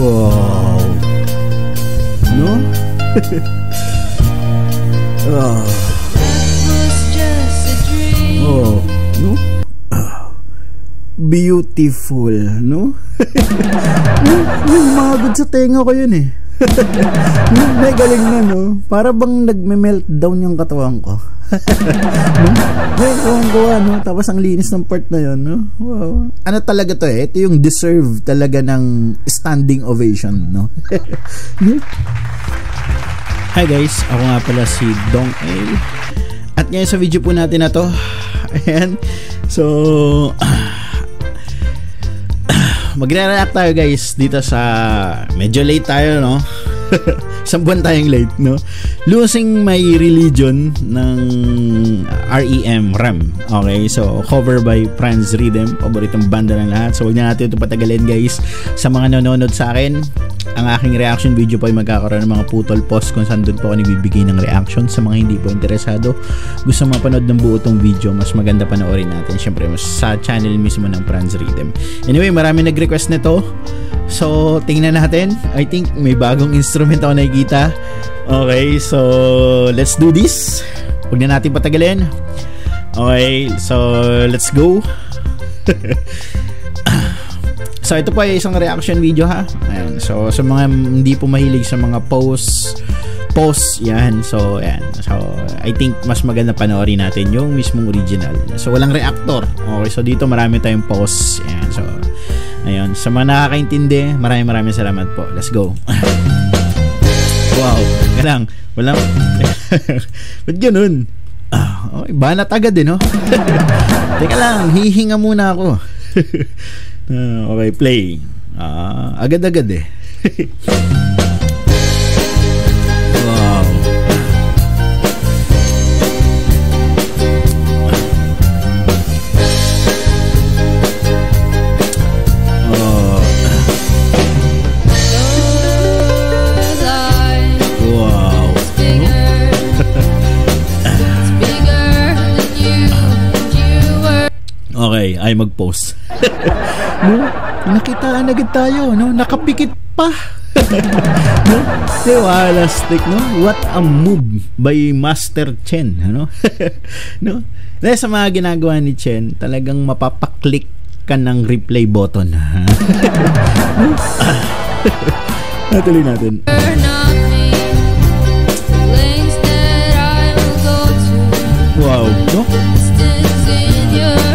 Wow. No? Oh. Oh, no? Beautiful, no? Magod sa tenga ko yun eh. May galing na, no? Para bang nagme-meltdown yung katawan ko. No? May kuha, no? Tapos ang linis ng part na yun, no? Wow. Ano talaga to eh? Ito yung deserve talaga ng standing ovation, no? Hi guys, ako nga pala si Dong El. At ngayon sa video po natin na to, ayan, so magre-react tayo guys dito sa medyo late tayo, no? Isang buwan tayong late, no? Losing My Religion ng REM. Okay, so cover by Franz Rhythm, paboritong banda ng lahat. So huwag na natin ito patagalin guys. Sa mga nanonood sa akin, ang aking reaction video po ay magkakaroon ng mga putol post kung saan doon po ako nagbibigay ng reaction. Sa mga hindi po interesado, gusto mapanood ng buo tong video, mas maganda panoorin natin syempre mas sa channel mismo ng Franz Rhythm. Anyway, marami nag-request nito, so tingnan natin. I think may bagong instrument ako nakikita. Okay, so let's do this. Huwag na natin patagalin. Okay, so let's go. So ito po ay isang reaction video ha. Ayan. So sa mga hindi po mahilig sa mga post yan. So ayan. So I think mas maganda panoorin natin yung mismong original. So walang reactor. Okay, so dito marami tayong post. Ayan. So ayun, sa mga nakakaintindi, maraming salamat po. Let's go. Wow, galang. Walang ba't ganun? Okay, banat agad no? Teka lang, hihinga muna ako. Okay, play. Agad-agad eh. Wow. Oh. Wow. Okay, ay mag-post. No? Nakitaan agad tayo, no? Nakapikit pa. No? Diba, lastik, no? What a move by Master Chen, ano? No? Dahil sa mga ginagawa ni Chen, talagang mapapaklik ka ng replay button. No? Natuloy natin. Wow, no?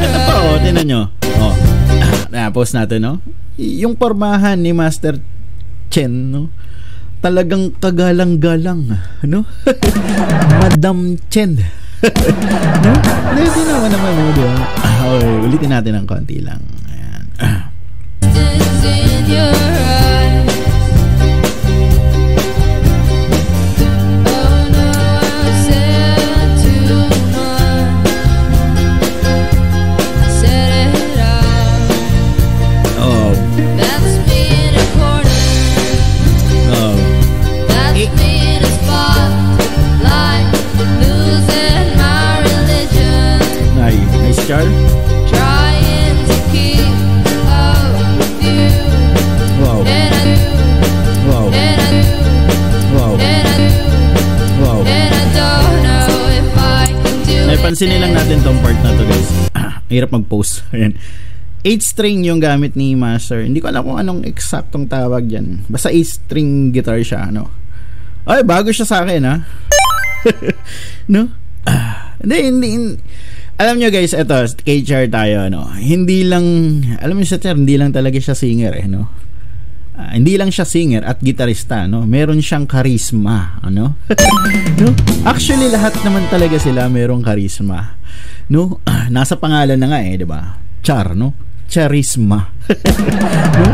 Ito pa, oh, tinan nyo. Oh. Post natin, no? Yung pormahan ni Master Chen, no? Talagang kagalang-galang, no? Madam Chen. No? Hindi naman, no? Diba? Okay, ulitin natin ng konti lang. Ayan. Pansinin lang natin tong part na to guys. Hirap mag-post. Ayan. 8-string yung gamit ni Master. Hindi ko alam kung anong eksaktong tawag dyan. Basta 8-string guitar siya, ano. Ay, bago siya sa akin, ha. No? Hindi. Alam nyo guys, eto, K-Char tayo, no. Hindi lang, alam nyo sa Char, hindi lang talaga siya singer, eh, no. Hindi lang siya singer at gitarista, no? Meron siyang charisma, ano? No? Actually, lahat naman talaga sila merong charisma, no? Nasa pangalan na nga eh, 'di ba? Char, no? Charisma. No?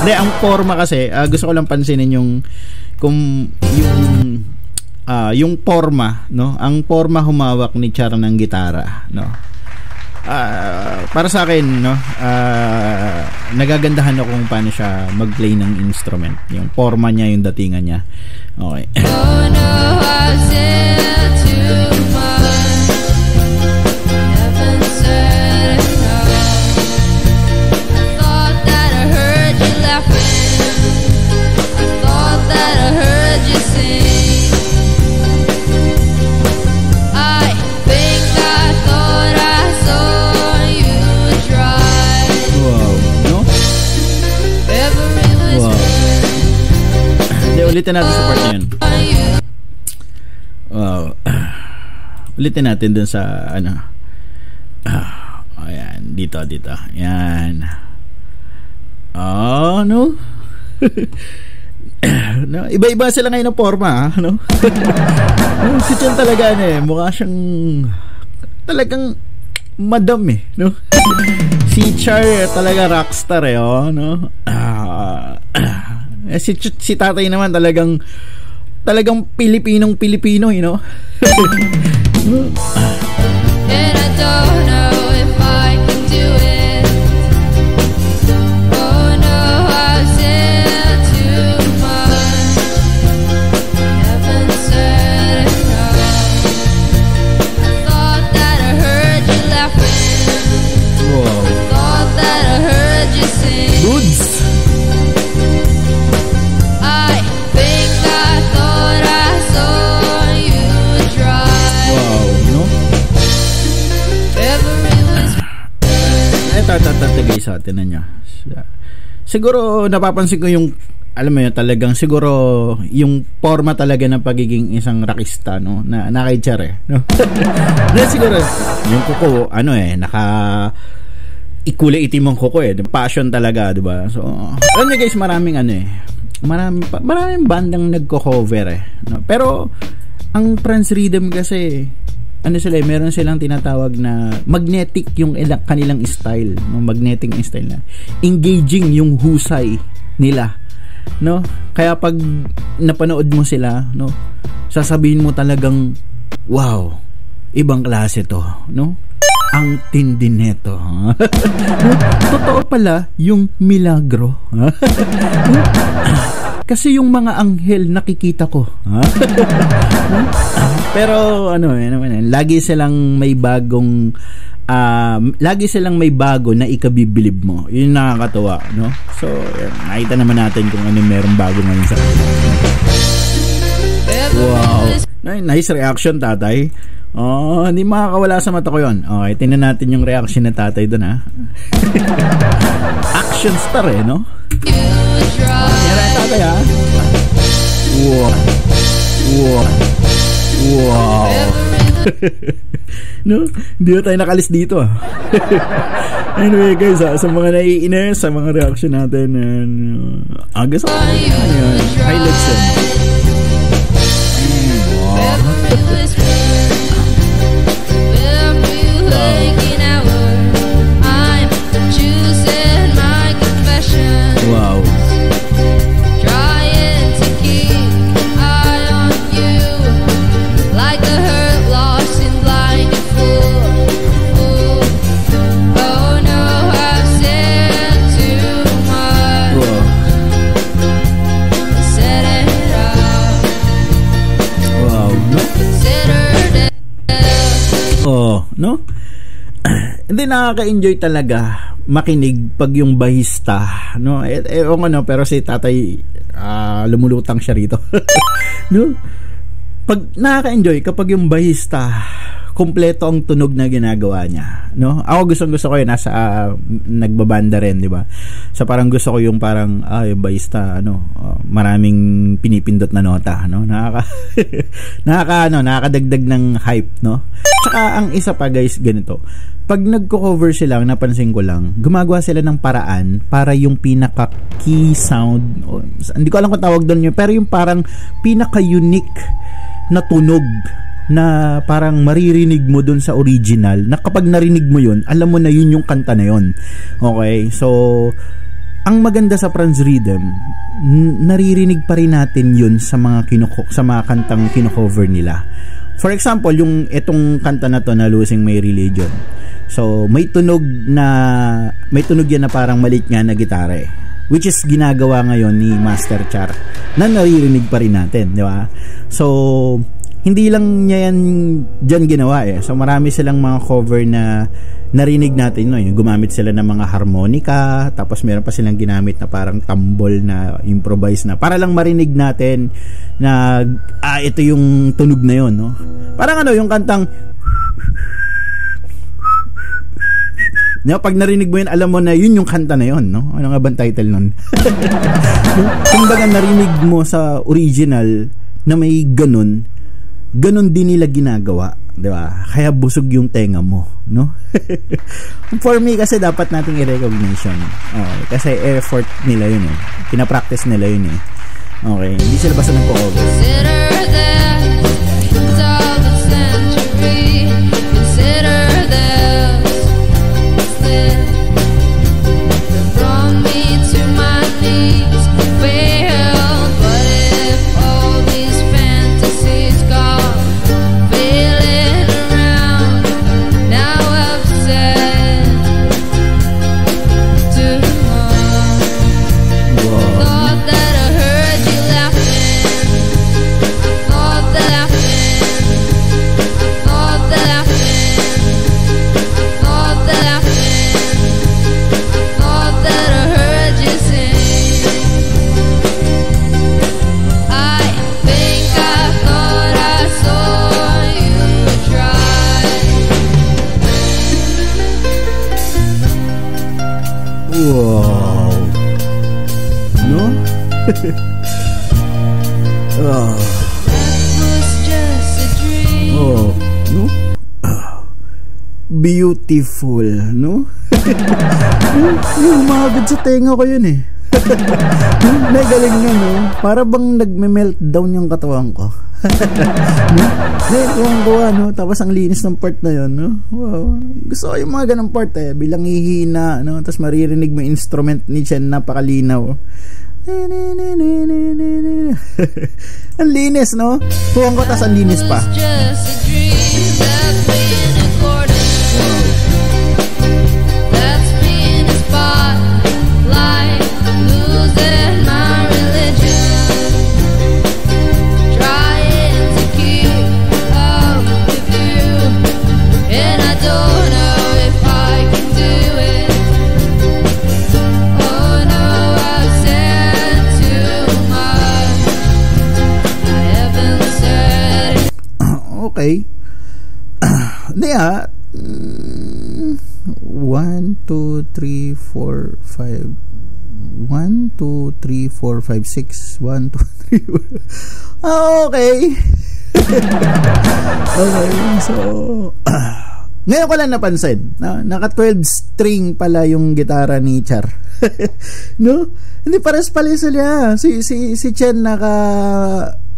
Hindi, ang forma kasi, gusto ko lang pansinin yung forma, no? Ang forma humawak ni Char ng gitara, no? Para sa akin, no, nagagandahan ako kung paano siya mag-play ng instrument, yung forma niya, yung datingan niya. Okay. Oh no, I've said too much. Haven't said enough. I thought that I heard you laughing. Ulitin natin sa part na yun. Ulitin natin dun sa ano. Ayan, dito. Ayan. No? No, iba-iba sila ngayon ng forma, no? Si Chan talaga mukha siyang talagang madam no? Si Char talaga rockstar no? Si tatay naman talagang Pilipinong-Pilipino, no? And I don't know if I can do it. Oh no, I've said too much. Haven't said enough. I thought that I heard you laughing. Wow. I thought that I heard you sing. Dudes. I think I thought I saw you drive. Wow, no? Tatagay sa atin na niya. Siguro napapansin ko yung alam mo yun, talagang siguro yung forma talaga ng pagiging isang rockista, no? Na kay Char, no? Then siguro yung kuko naka ikulay itim ang kuko passion talaga, di ba? So alam niyo guys, maraming maraming bandang nagko-cover no? Pero ang Trans Rhythm kasi meron silang tinatawag na magnetic yung kanilang style, no? Magnetic yung style na engaging yung husay nila, no? Kaya pag napanood mo sila, no, sasabihin mo talagang wow, ibang klase to, no? Ang tindi neto. Totoo pala yung milagro. Kasi yung mga anghel nakikita ko. Pero lagi silang may bagong na ikabibilib mo. Yun nakakatuwa, no? So, nakita naman natin kung ano merong bago ngayon sa kanila. Wow. Nice reaction, tatay. Hindi makakawala sa mata ko yun. Okay, tingnan natin yung reaction na tatay doon, ha? Action star, no? Yan ang tatay, ha? Wow. No? Hindi na tayo nakalis dito, ha? Anyway, guys, sa mga naiinis, sa mga reaction natin, agas ako. Highlights yan. Wow. Trying to keep eye on you, like a hurt, lost and blind and fool. Oh no, I've said too much. Wow. Set it up. Wow. Considered it. No? Hindi, nakaka-enjoy talaga makinig pag yung bahista, no? Pero si tatay lumulutang siya rito. No? Pag nakaka-enjoy kapag yung bahista kumpleto ang tunog na ginagawa niya, no? Ako gusto ko yun, nagbabanda rin, di ba? So parang gusto ko yung parang yung bahista maraming pinipindot na nota, no? Nakakadagdag ng hype, no? Tsaka ang isa pa guys, ganito. Pag nagko-cover sila, napansin ko lang, gumagawa sila ng paraan para yung pinaka-key sound, hindi ko alam kung tawag doon yun, pero yung parang pinaka-unique na tunog na parang maririnig mo doon sa original, na kapag narinig mo yun, alam mo na yun yung kanta na yun. Okay? So, ang maganda sa Trans Rhythm, naririnig pa rin natin yun sa mga kantang kino-cover nila. For example, yung itong kanta na to na Losing My Religion. So, may tunog yan na parang maliit nga na gitara which is ginagawa ngayon ni Master Char na naririnig pa rin natin, di ba? So, hindi lang niya yan dyan ginawa So, marami silang mga cover na narinig natin, no? Yung gumamit sila ng mga harmonica, tapos meron pa silang ginamit na parang tambol na improvise na para lang marinig natin na ito yung tunog na yon, no? Parang yung kantang No, pag narinig mo yun, alam mo na yun yung kanta na yun, no? Ano nga bang title nun? Kumbaga narinig mo sa original na may ganun din nila ginagawa, 'di ba? Kaya busog yung tenga mo, no? For me kasi dapat nating i-recognition. Okay, kasi effort nila yun eh. Pina-practice nila yun eh. Okay, hindi sila basta nagko-cover. Consider that it's all the century. Consider that brought me to my knees. Failed, but if all these fantasies gone failing around, now I've said too much. Thought that I heard you laughing. I thought that laughing. I thought that laughing. I thought that laughing. I thought that I heard you sing. I think I thought I saw you try. Wow. No? Oh. That was just a dream. Oh, no? Beautiful, no? Umagad sa tenga ko yun eh. Nagaling na, no? Para bang nagme-meltdown yung katawan ko. No? Kuwang-kuwa, no? Tapos ang linis ng part na yun, no? Wow. Gusto ko yung mga ganang part eh. Bilang hihina, no? Tapos maririnig mo yung instrument ni Chen, napakalinaw. Ang linis, no? Kuwang ko, tapos ang linis pa. It was just a dream. That's being a quarter. That's being a spotlight. Losing my religion. Trying to keep up with you. And I don't know if I can do it. Oh no, I've said too much. I haven't said it. Okay. Hindi ah. 1, 2, 3, 4, 5 1, 2, 3, 4, 5, 6 1, 2, 3 okay. Okay, so ngayon ko lang napansin na naka 12 string pala yung gitara ni Char. No? Hindi pares pala sila. Si Chen naka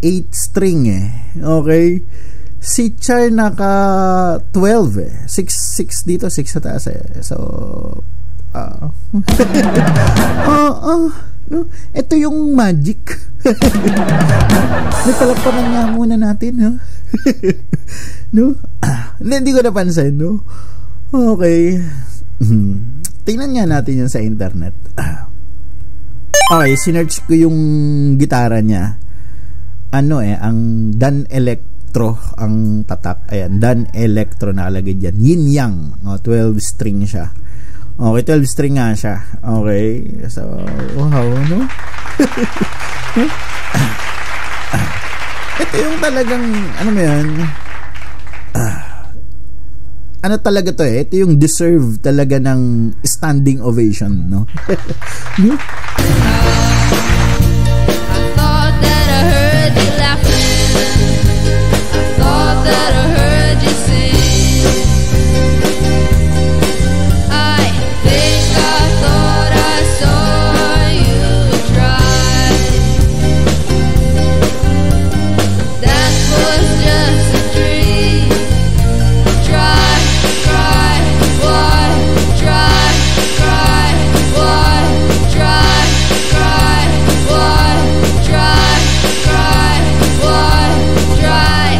8 string eh. Okay? Si Char naka 12 eh. 6 dito, 6 sa taas eh. So no? Ito yung magic. Napalakpakan nga muna natin, no? No? Hindi ko napansin, no? Okay. Tingnan nga natin yun sa internet. Okay, sinearch ko yung gitara niya. Ano eh, ang Dan Electro ang tatak. Ayan, Dan Electro nakalagay dyan. Yin Yang. 12 string siya. Okay, 12 string nga siya. Okay. So, wow, no? Ito yung talagang, ano mo yan? Ano talaga to eh? Ito yung deserve talaga ng standing ovation, no? I thought that I heard you laughing. I thought that I heard you sing. I think I thought I saw you try. That was just a dream. Try, what? Try, what? Try, what? Try, what? Try.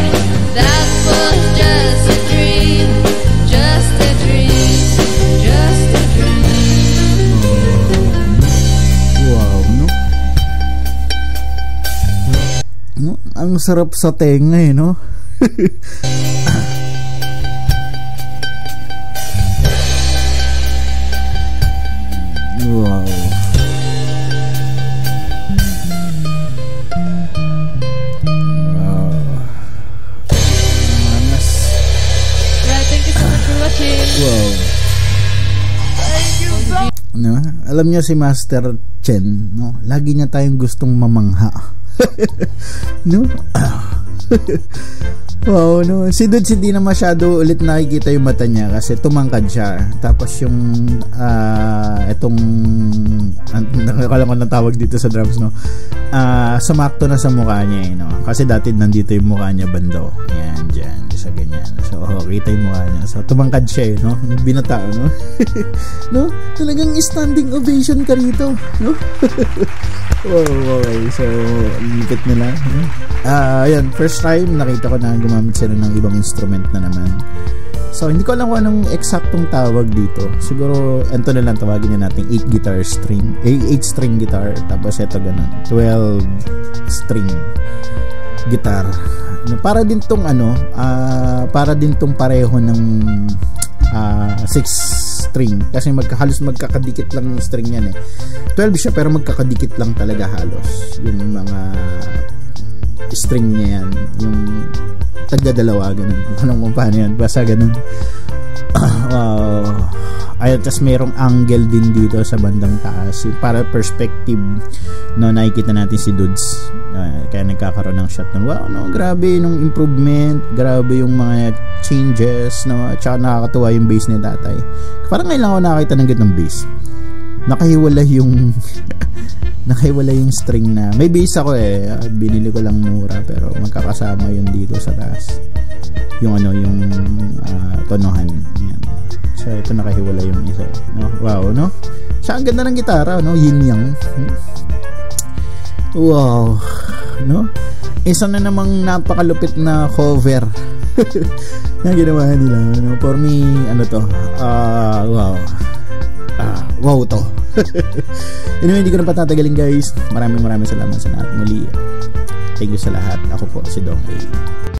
That was just a dream. Just a dream. Just a dream. Wow, no? No? Ang sarap sa tenga eh, no? Wow. Wow. Right, thank you so much for watching. Wow. no? Alam niyo si Master Chen, no? Lagi niya tayong gustong mamangha. No? Wow, no. Si Dudes hindi na masyado ulit nakikita yung mata niya kasi tumangkad siya. Tapos yung etong nakakalangan ng tawag dito sa drums, no. Sumakto na sa mukha niya, no. Kasi dati nandito yung mukha niya bando. Ayan, dyan, sa ganyan. So, kita yung mukha niya. So, tumangkad siya, no. Nagbinata, no. No? Talagang standing ovation ka rito, no. Wow, okay. So, lipit nila. Ayan, first time nakita ko na gumamit sila ng ibang instrument na naman. So, hindi ko alam kung anong eksaktong tawag dito. Siguro, ito na lang tawagin niya natin 8 string guitar. Tapos ito ganun, 12 string guitar. Para din tong para din tong pareho ng 6 string kasi halos magkakadikit lang yung string yan 12 siya pero magkakadikit lang talaga halos yung mga string niya yan, yung tagdadalawa ganun, anong kung paano yan, basta ganun. Wow. Ayun, tas merong angle din dito sa bandang taas para perspective, no, nakikita natin si Dudes, kaya nagkakaroon ng shot nun. Wow, no, grabe nung improvement, grabe yung mga changes, no, at saka nakakatuwa yung bass ni tatay. Parang ngayon lang ako nakakita ng ganitong bass, nakahiwala yung string na may bass ako binili ko lang mura pero magkakasama yun dito sa taas yung tonohan yan. So ito nakahiwala yung isa, no? Wow, no? Siya ang ganda ng gitara, no? Yin yang. Wow, no? Isa na namang napakalupit na cover na ginawa nila, no? For me, wow. Wow to. Anyway, hindi ko na patatagalin guys. Maraming salamat sa lahat muli. Thank you sa lahat. Ako po si Dong A.